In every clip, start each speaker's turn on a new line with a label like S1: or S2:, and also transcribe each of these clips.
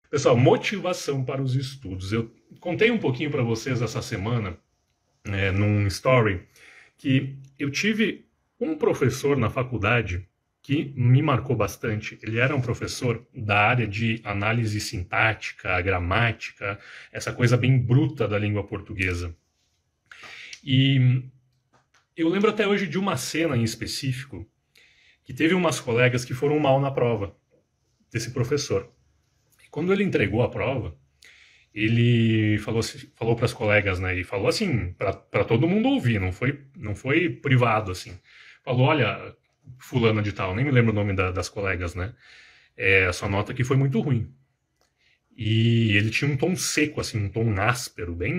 S1: Pessoal, motivação para os estudos. Eu contei um pouquinho para vocês essa semana, num story, que eu tive um professor na faculdade que me marcou bastante. Ele era um professor da área de análise sintática, gramática, essa coisa bem bruta da língua portuguesa. E eu lembro até hoje de uma cena em específico que teve umas colegas que foram mal na prova desse professor. Quando ele entregou a prova, ele falou para as colegas, né? E falou assim, para todo mundo ouvir, não foi privado, assim. Falou, olha, fulana de tal, nem me lembro o nome das colegas, né? A sua nota aqui foi muito ruim. E ele tinha um tom seco, assim, um tom áspero, bem,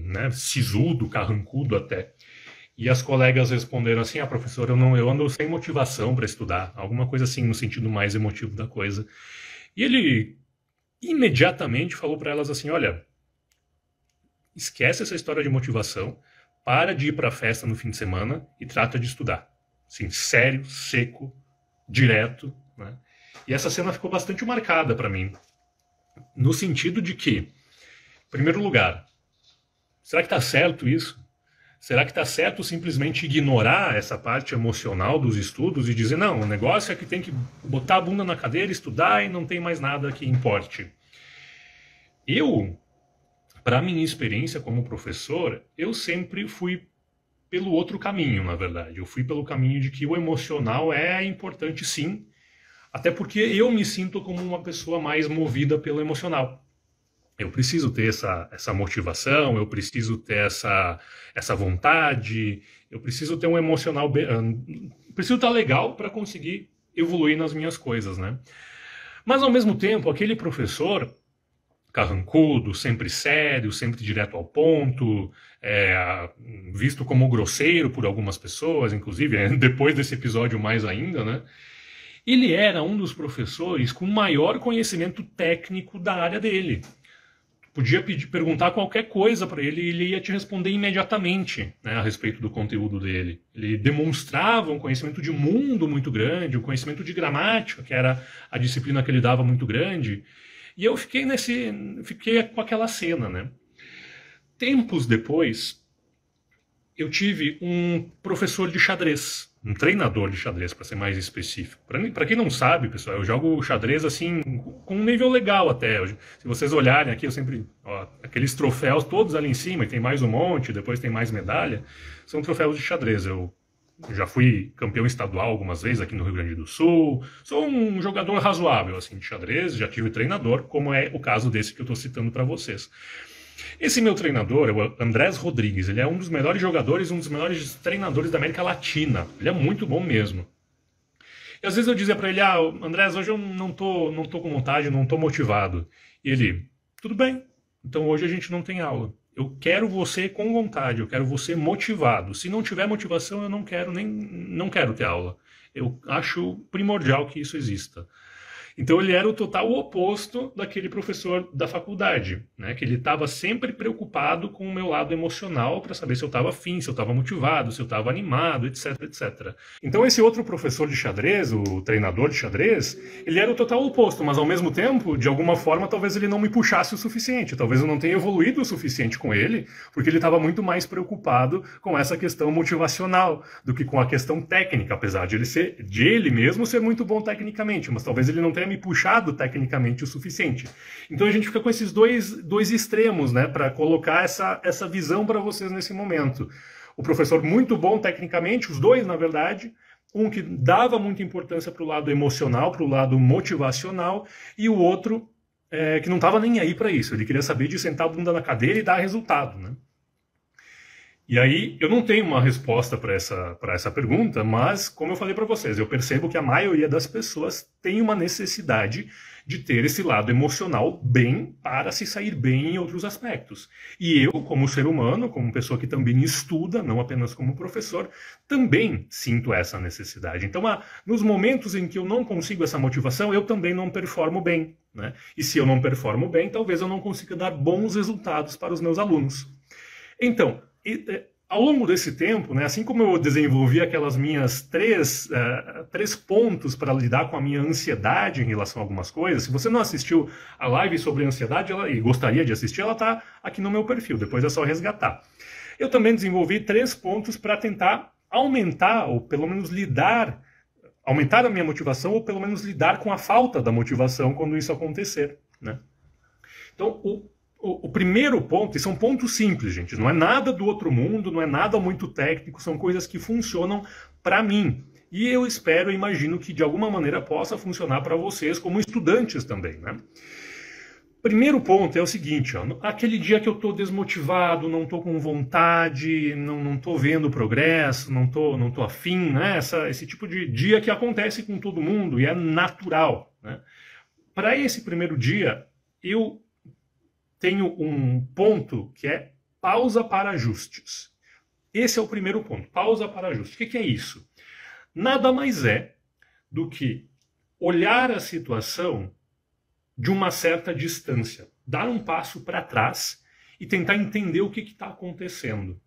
S1: né, sisudo, carrancudo até. E as colegas responderam assim, professor, eu ando sem motivação para estudar, alguma coisa assim, no sentido mais emotivo da coisa. E ele imediatamente falou para elas assim, olha, esquece essa história de motivação, para de ir para a festa no fim de semana e trata de estudar. Assim, sério, seco, direto, né? E essa cena ficou bastante marcada para mim, no sentido de que, em primeiro lugar, será que está certo isso? Será que está certo simplesmente ignorar essa parte emocional dos estudos e dizer, não, o negócio é que tem que botar a bunda na cadeira, estudar e não tem mais nada que importe? Eu, para minha experiência como professor, eu sempre fui pelo outro caminho, na verdade. Eu fui pelo caminho de que o emocional é importante, sim, até porque eu me sinto como uma pessoa mais movida pelo emocional. Eu preciso ter essa motivação, eu preciso ter essa vontade, eu preciso ter um emocional, preciso estar legal para conseguir evoluir nas minhas coisas, né? Mas ao mesmo tempo, aquele professor carrancudo, sempre sério, sempre direto ao ponto, visto como grosseiro por algumas pessoas, inclusive depois desse episódio mais ainda, né? Ele era um dos professores com maior conhecimento técnico da área dele. Podia perguntar qualquer coisa para ele e ele ia te responder imediatamente, né, a respeito do conteúdo dele. Ele demonstrava um conhecimento de mundo muito grande, um conhecimento de gramática, que era a disciplina que ele dava, muito grande. E eu fiquei com aquela cena, né? Tempos depois, eu tive um professor de xadrez, um treinador de xadrez, para ser mais específico. Para quem não sabe, pessoal, eu jogo xadrez assim com um nível legal até. Se vocês olharem aqui, eu sempre, aqueles troféus todos ali em cima, e tem mais um monte, depois tem mais medalha, são troféus de xadrez. Eu já fui campeão estadual algumas vezes aqui no Rio Grande do Sul. Sou um jogador razoável assim de xadrez, já tive treinador, como é o caso desse que eu estou citando para vocês. Esse meu treinador é o Andrés Rodrigues. Ele é um dos melhores jogadores, um dos melhores treinadores da América Latina. Ele é muito bom mesmo. E às vezes eu dizia para ele, Andrés, hoje eu não tô com vontade, não tô motivado. E ele, tudo bem, então hoje a gente não tem aula. Eu quero você com vontade, eu quero você motivado. Se não tiver motivação, eu não quero ter aula. Eu acho primordial que isso exista. Então ele era o total oposto daquele professor da faculdade, né? Que ele estava sempre preocupado com o meu lado emocional para saber se eu estava afim, se eu estava motivado, se eu estava animado, etc, etc. Então esse outro professor de xadrez, o treinador de xadrez, ele era o total oposto, mas ao mesmo tempo, de alguma forma, talvez ele não me puxasse o suficiente, talvez eu não tenha evoluído o suficiente com ele, porque ele estava muito mais preocupado com essa questão motivacional do que com a questão técnica, apesar de ele mesmo ser muito bom tecnicamente, mas talvez ele não tenha me puxado tecnicamente o suficiente. Então a gente fica com esses dois extremos, né, para colocar essa visão para vocês nesse momento. O professor muito bom tecnicamente, os dois na verdade, um que dava muita importância para o lado emocional, para o lado motivacional, e o outro que não estava nem aí para isso. Ele queria saber de sentar a bunda na cadeira e dar resultado, né? E aí, eu não tenho uma resposta para essa pergunta, mas, como eu falei para vocês, eu percebo que a maioria das pessoas tem uma necessidade de ter esse lado emocional bem para se sair bem em outros aspectos. E eu, como ser humano, como pessoa que também estuda, não apenas como professor, também sinto essa necessidade. Então, nos momentos em que eu não consigo essa motivação, eu também não performo bem, né? E se eu não performo bem, talvez eu não consiga dar bons resultados para os meus alunos. Então, ao longo desse tempo, né, assim como eu desenvolvi aquelas minhas três pontos para lidar com a minha ansiedade em relação a algumas coisas, se você não assistiu a live sobre ansiedade e gostaria de assistir, ela está aqui no meu perfil, depois é só resgatar. Eu também desenvolvi 3 pontos para tentar aumentar, ou pelo menos aumentar a minha motivação, ou pelo menos lidar com a falta da motivação quando isso acontecer, né? Então, o primeiro ponto, e são pontos simples, gente, não é nada do outro mundo, não é nada muito técnico, são coisas que funcionam para mim. E eu espero, imagino que de alguma maneira possa funcionar para vocês como estudantes também, né? Primeiro ponto é o seguinte, ó, aquele dia que eu estou desmotivado, não estou com vontade, não estou vendo progresso, não tô afim, né? Esse tipo de dia que acontece com todo mundo e é natural, né? Para esse primeiro dia, eu tenho um ponto que é pausa para ajustes. Esse é o primeiro ponto, pausa para ajustes. O que é isso? Nada mais é do que olhar a situação de uma certa distância, dar um passo para trás e tentar entender o que está acontecendo.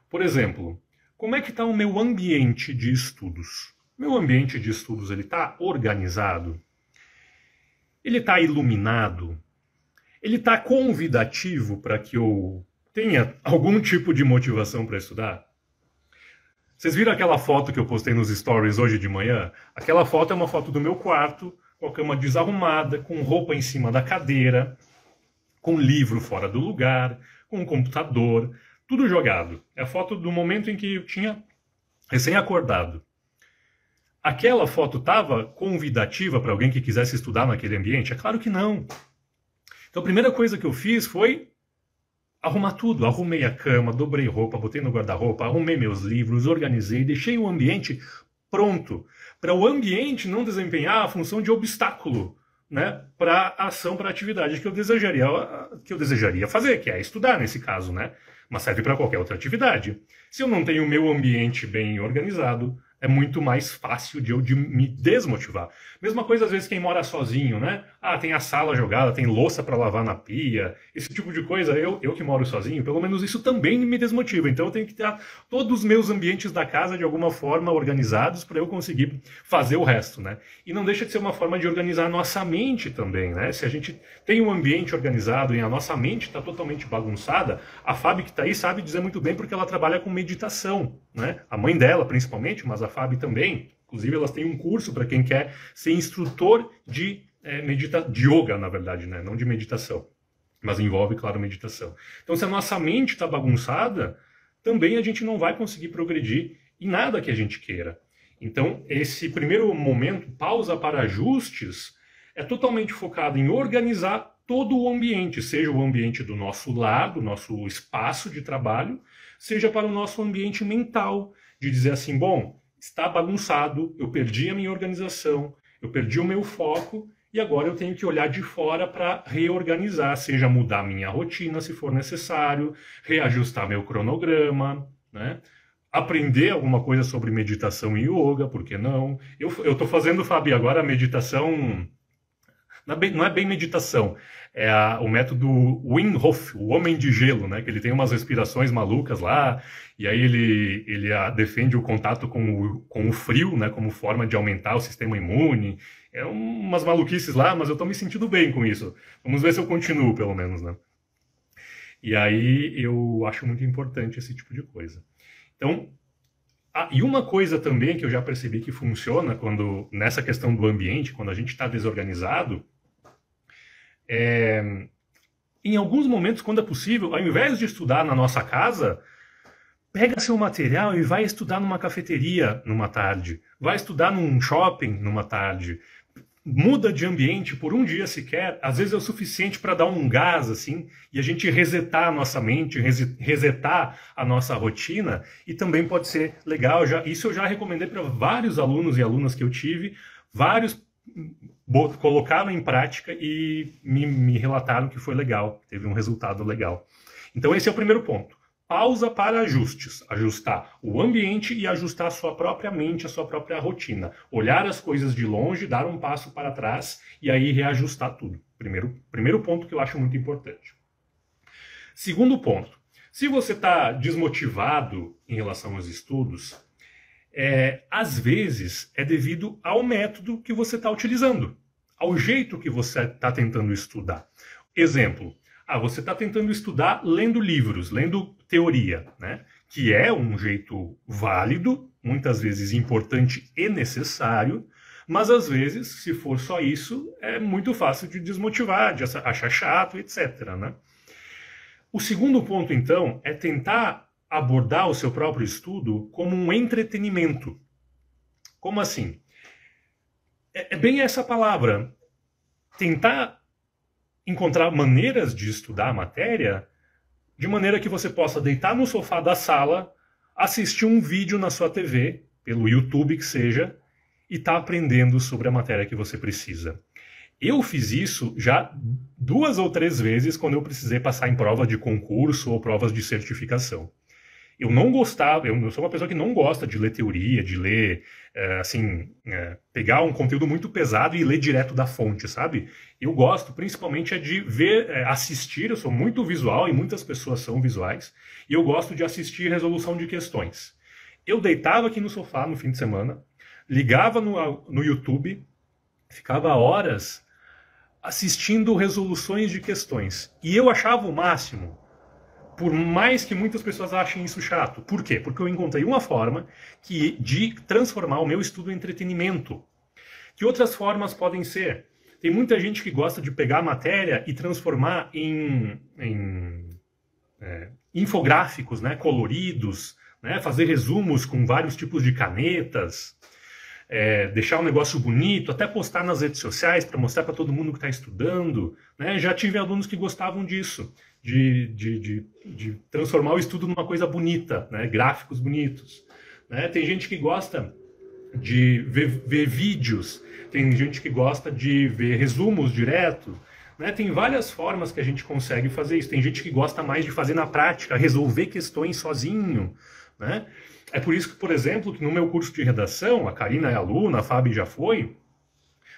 S1: Por exemplo, como é que está o meu ambiente de estudos? Meu ambiente de estudos, ele está organizado? Ele está iluminado? Ele está convidativo para que eu tenha algum tipo de motivação para estudar? Vocês viram aquela foto que eu postei nos stories hoje de manhã? Aquela foto é uma foto do meu quarto, com a cama desarrumada, com roupa em cima da cadeira, com livro fora do lugar, com um computador, tudo jogado. É a foto do momento em que eu tinha recém-acordado. Aquela foto estava convidativa para alguém que quisesse estudar naquele ambiente? É claro que não. Então a primeira coisa que eu fiz foi arrumar tudo. Arrumei a cama, dobrei roupa, botei no guarda-roupa, arrumei meus livros, organizei, deixei o ambiente pronto, para o ambiente não desempenhar a função de obstáculo, né, para a ação, para a atividade que eu desejaria fazer, que é estudar nesse caso, né? Mas serve para qualquer outra atividade. Se eu não tenho o meu ambiente bem organizado, é muito mais fácil de me desmotivar. Mesma coisa às vezes quem mora sozinho, né? Ah, tem a sala jogada, tem louça para lavar na pia, esse tipo de coisa. Eu que moro sozinho, pelo menos isso também me desmotiva. Então eu tenho que ter todos os meus ambientes da casa de alguma forma organizados para eu conseguir fazer o resto, né? E não deixa de ser uma forma de organizar a nossa mente também, né? Se a gente tem um ambiente organizado e a nossa mente está totalmente bagunçada, a Fábio que está aí sabe dizer muito bem porque ela trabalha com meditação, né? A mãe dela principalmente, mas a Fábio também. Inclusive, elas têm um curso para quem quer ser instrutor de yoga, na verdade, né? Não de meditação. Mas envolve, claro, meditação. Então, se a nossa mente está bagunçada, também a gente não vai conseguir progredir em nada que a gente queira. Então, esse primeiro momento, pausa para ajustes, é totalmente focado em organizar todo o ambiente, seja o ambiente do nosso lar, do nosso espaço de trabalho, seja para o nosso ambiente mental, de dizer assim, bom, está bagunçado, eu perdi a minha organização, eu perdi o meu foco e agora eu tenho que olhar de fora para reorganizar, seja mudar minha rotina se for necessário, reajustar meu cronograma, né? Aprender alguma coisa sobre meditação e yoga, por que não? Eu estou fazendo, Fabi, agora a meditação... Não é bem meditação, é o método Wim Hof, o homem de gelo, né? Que ele tem umas respirações malucas lá, e aí ele defende o contato com o frio, né? Como forma de aumentar o sistema imune. É umas maluquices lá, mas eu estou me sentindo bem com isso. Vamos ver se eu continuo, pelo menos, né? E aí eu acho muito importante esse tipo de coisa. Então, e uma coisa também que eu já percebi que funciona nessa questão do ambiente, quando a gente está desorganizado, em alguns momentos, quando é possível, ao invés de estudar na nossa casa, pega seu material e vai estudar numa cafeteria numa tarde, vai estudar num shopping numa tarde, muda de ambiente por um dia sequer, às vezes é o suficiente para dar um gás, assim, e a gente resetar a nossa mente, resetar a nossa rotina, e também pode ser legal. Isso eu já recomendei para vários alunos e alunas que eu tive, vários colocaram em prática e me relataram que foi legal, teve um resultado legal. Então esse é o primeiro ponto. Pausa para ajustes. Ajustar o ambiente e ajustar a sua própria mente, a sua própria rotina. Olhar as coisas de longe, dar um passo para trás e aí reajustar tudo. Primeiro ponto que eu acho muito importante. Segundo ponto. Se você está desmotivado em relação aos estudos, às vezes é devido ao método que você está utilizando, ao jeito que você está tentando estudar. Exemplo, você está tentando estudar lendo livros, lendo teoria, né? Que é um jeito válido, muitas vezes importante e necessário, mas às vezes, se for só isso, é muito fácil de desmotivar, de achar chato, etc., né? O segundo ponto, então, é tentar abordar o seu próprio estudo como um entretenimento. Como assim? É bem essa palavra. Tentar encontrar maneiras de estudar a matéria de maneira que você possa deitar no sofá da sala, assistir um vídeo na sua TV, pelo YouTube que seja, e estar aprendendo sobre a matéria que você precisa. Eu fiz isso já 2 ou 3 vezes quando eu precisei passar em prova de concurso ou provas de certificação. Eu não gostava, eu sou uma pessoa que não gosta de ler teoria, de ler, pegar um conteúdo muito pesado e ler direto da fonte, sabe? Eu gosto principalmente de ver, assistir, eu sou muito visual e muitas pessoas são visuais, e eu gosto de assistir resolução de questões. Eu deitava aqui no sofá no fim de semana, ligava no YouTube, ficava horas assistindo resoluções de questões. E eu achava o máximo, por mais que muitas pessoas achem isso chato. Por quê? Porque eu encontrei uma forma de transformar o meu estudo em entretenimento. Que outras formas podem ser? Tem muita gente que gosta de pegar a matéria e transformar em infográficos, né, coloridos, né, fazer resumos com vários tipos de canetas, deixar um negócio bonito, até postar nas redes sociais para mostrar para todo mundo que está estudando, né? Já tive alunos que gostavam disso, de transformar o estudo numa coisa bonita, né? Gráficos bonitos, né? Tem gente que gosta de ver vídeos, tem gente que gosta de ver resumos direto, né? Tem várias formas que a gente consegue fazer isso. Tem gente que gosta mais de fazer na prática, resolver questões sozinho, né? É por isso que, por exemplo, que no meu curso de redação, a Karina é aluna, a Fábio já foi,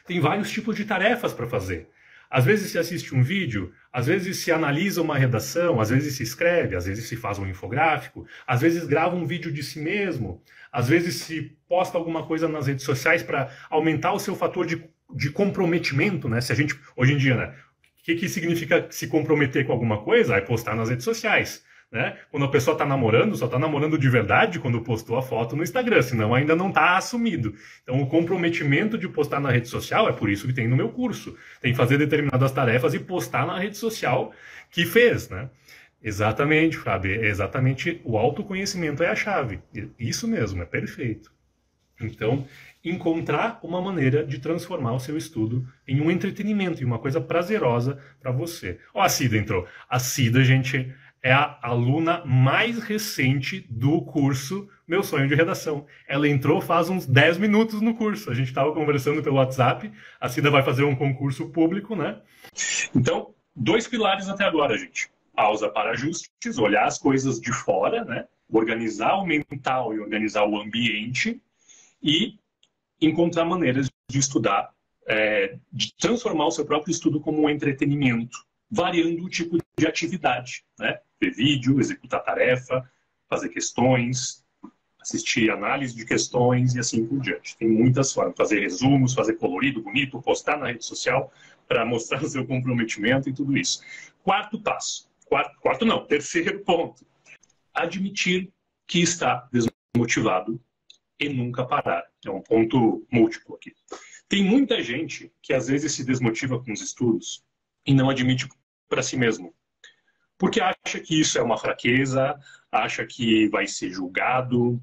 S1: tem vários tipos de tarefas para fazer. Às vezes se assiste um vídeo, às vezes se analisa uma redação, às vezes se escreve, às vezes se faz um infográfico, às vezes grava um vídeo de si mesmo, às vezes se posta alguma coisa nas redes sociais para aumentar o seu fator de comprometimento, né? Se a gente, hoje em dia, né? O que significa se comprometer com alguma coisa? É postar nas redes sociais. Né? Quando a pessoa está namorando, só está namorando de verdade quando postou a foto no Instagram, senão ainda não está assumido. Então o comprometimento de postar na rede social é por isso que tem no meu curso. Tem que fazer determinadas tarefas e postar na rede social que fez, né? Exatamente, Fábio, exatamente, o autoconhecimento é a chave. Isso mesmo, é perfeito. Então, encontrar uma maneira de transformar o seu estudo em um entretenimento, em uma coisa prazerosa para você. Ó, a Cida entrou. A Cida, gente, é a aluna mais recente do curso Meu Sonho de Redação. Ela entrou faz uns 10 minutos no curso. A gente estava conversando pelo WhatsApp. A Cida vai fazer um concurso público, né? Então, 2 pilares até agora, gente. Pausa para ajustes, olhar as coisas de fora, né? Organizar o mental e organizar o ambiente e encontrar maneiras de estudar, de transformar o seu próprio estudo como um entretenimento, variando o tipo de atividade, né? Ver vídeo, executar tarefa, fazer questões, assistir análise de questões e assim por diante. Tem muitas formas, fazer resumos, fazer colorido, bonito, postar na rede social para mostrar o seu comprometimento e tudo isso. Quarto passo, terceiro ponto, admitir que está desmotivado e nunca parar. É um ponto múltiplo aqui. Tem muita gente que às vezes se desmotiva com os estudos e não admite para si mesmo. Porque acha que isso é uma fraqueza, acha que vai ser julgado,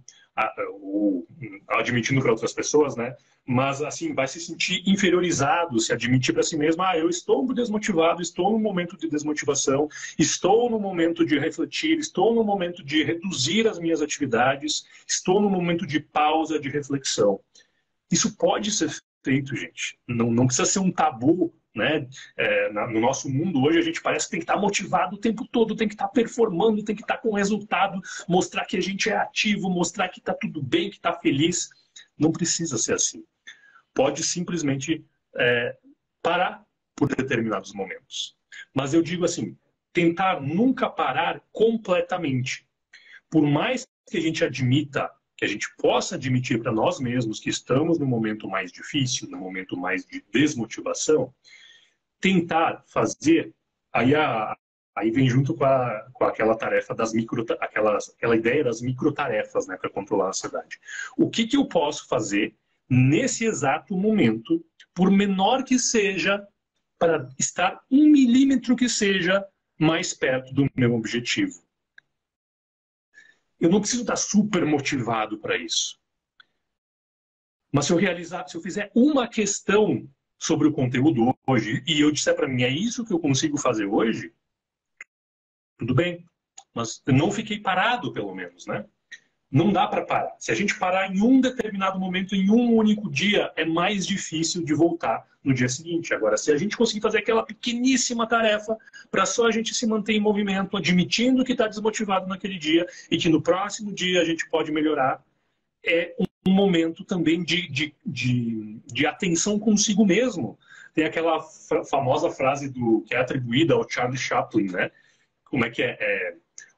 S1: admitindo para outras pessoas, né? Mas, assim, vai se sentir inferiorizado se admitir para si mesmo: eu estou desmotivado, estou no momento de desmotivação, estou no momento de refletir, estou no momento de reduzir as minhas atividades, estou no momento de pausa, de reflexão. Isso pode ser feito, gente. Não precisa ser um tabu, né? No nosso mundo hoje a gente parece que tem que estar motivado o tempo todo, tem que estar performando, tem que estar com resultado, mostrar que a gente é ativo, mostrar que está tudo bem, que está feliz. Não precisa ser assim. Pode simplesmente parar por determinados momentos. Mas eu digo assim, tentar nunca parar completamente. Por mais que a gente admita, que a gente possa admitir para nós mesmos que estamos no momento mais difícil, no momento mais de desmotivação, tentar fazer, aí vem junto com aquela tarefa das aquela ideia das microtarefas, né, para controlar a ansiedade. O que eu posso fazer nesse exato momento, por menor que seja, para estar 1 milímetro que seja mais perto do meu objetivo? Eu não preciso estar super motivado para isso. Mas se eu fizer uma questão sobre o conteúdo hoje e eu disser para mim, é isso que eu consigo fazer hoje, tudo bem. Mas eu não fiquei parado, pelo menos, né? Não dá para parar. Se a gente parar em um determinado momento, em um único dia, é mais difícil de voltar no dia seguinte. Agora, se a gente conseguir fazer aquela pequeníssima tarefa para só a gente se manter em movimento, admitindo que está desmotivado naquele dia e que no próximo dia a gente pode melhorar, é um momento também de atenção consigo mesmo. Tem aquela famosa frase que é atribuída ao Charlie Chaplin, né? Como é que é?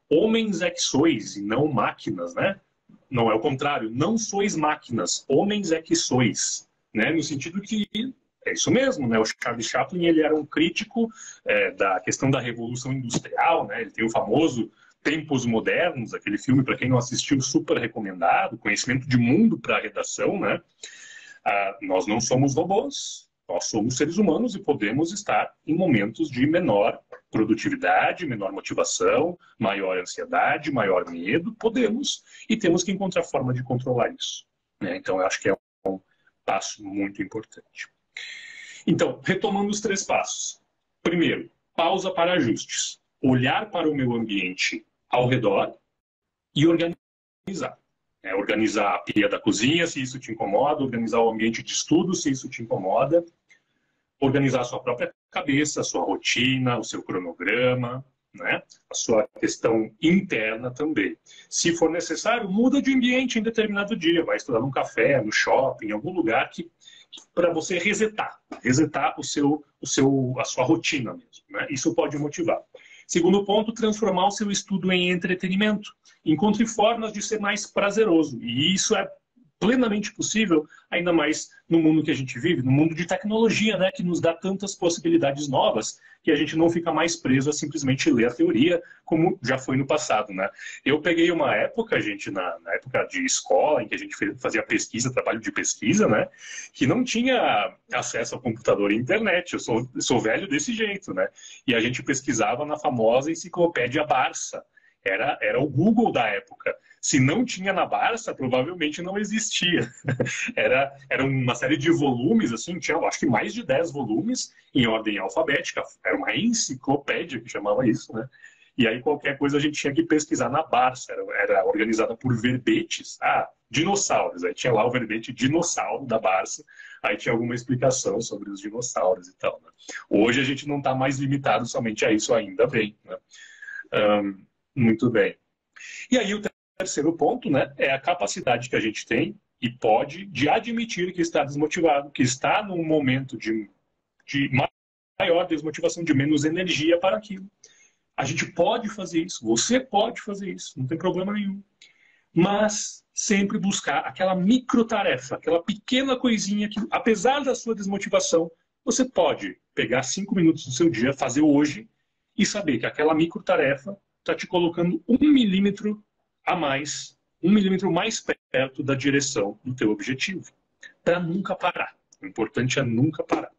S1: Homens é que sois e não máquinas, né? Não, é o contrário. Não sois máquinas, homens é que sois. Né? No sentido que é isso mesmo, né? O Charlie Chaplin, ele era um crítico da questão da Revolução Industrial, né? Ele tem o famoso Tempos Modernos, aquele filme, para quem não assistiu, super recomendado, conhecimento de mundo para a redação, né? Nós não somos robôs, nós somos seres humanos e podemos estar em momentos de menor produtividade, menor motivação, maior ansiedade, maior medo, podemos, e temos que encontrar forma de controlar isso. Né? Então, eu acho que é um passo muito importante. Então, retomando os 3 passos. Primeiro, pausa para ajustes. Olhar para o meu ambiente ao redor e organizar. Organizar a pia da cozinha, se isso te incomoda, organizar o ambiente de estudo, se isso te incomoda, organizar a sua própria cabeça, a sua rotina, o seu cronograma, né? A sua questão interna também. Se for necessário, muda de ambiente em determinado dia, vai estudar num café, no shopping, em algum lugar para você resetar a sua rotina mesmo. Né? Isso pode motivar. Segundo ponto, transformar o seu estudo em entretenimento. Encontre formas de ser mais prazeroso. E isso é plenamente possível, ainda mais no mundo que a gente vive, no mundo de tecnologia, né, que nos dá tantas possibilidades novas, que a gente não fica mais preso a simplesmente ler a teoria, como já foi no passado, né? Eu peguei uma época, gente, na época de escola, em que a gente fazia pesquisa, trabalho de pesquisa, né, que não tinha acesso ao computador e internet. Eu sou velho desse jeito, né? E a gente pesquisava na famosa enciclopédia Barça. Era o Google da época. Se não tinha na Barça, provavelmente não existia. Era uma série de volumes, assim, tinha acho que mais de 10 volumes em ordem alfabética. Era uma enciclopédia que chamava isso, né? E aí qualquer coisa a gente tinha que pesquisar na Barça. Era organizada por verbetes. Dinossauros. Aí tinha lá o verbete dinossauro da Barça. Aí tinha alguma explicação sobre os dinossauros e tal. Né? Hoje a gente não está mais limitado somente a isso, ainda bem. Né? Muito bem. E aí o terceiro ponto, né, é a capacidade que a gente tem e pode de admitir que está desmotivado, que está num momento de maior desmotivação, de menos energia para aquilo. A gente pode fazer isso, você pode fazer isso, não tem problema nenhum. Mas sempre buscar aquela microtarefa, aquela pequena coisinha que, apesar da sua desmotivação, você pode pegar 5 minutos do seu dia, fazer hoje e saber que aquela microtarefa está te colocando 1 milímetro a mais, 1 milímetro mais perto da direção do teu objetivo, para nunca parar. O importante é nunca parar.